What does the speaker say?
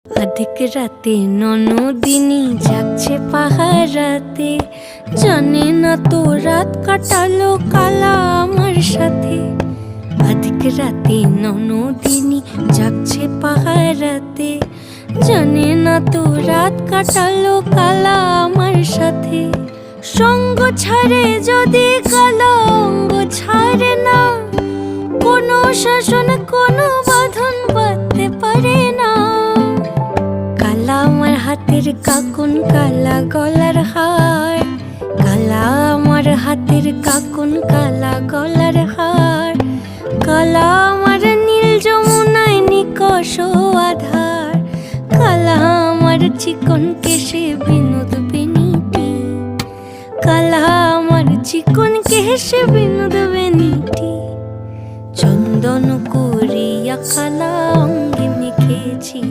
অধিক রাতে ননদিনী যাচ্ছে পাহারাতে, জানে না তো রাত কাটালো কালা আমার সাথে। অধিক রাতে ননদিনী যাচ্ছে পাহারাতে, জানে না তো রাত কাটালো কালা আমার সাথে। সঙ্গ ছাড়ে যদি কালা অঙ্গ ছাড়ে না, কোনো শাসন কোনো বাঁধন বাঁধতে পারে না। কালা আমার হাতের কাকুন কালা গলার হার, কালা আমার হাতের কাকুন কালা গলার হার। কালা আমার নীল যমুনায় নিকষ আধার, কালা আমার চিকন কেশে বিনোদ বেনিটি, কালা আমার চিকন কেশে বিনোদ বেনিটি। চন্দন করিয়া কালা অঙ্গে মেখেছি।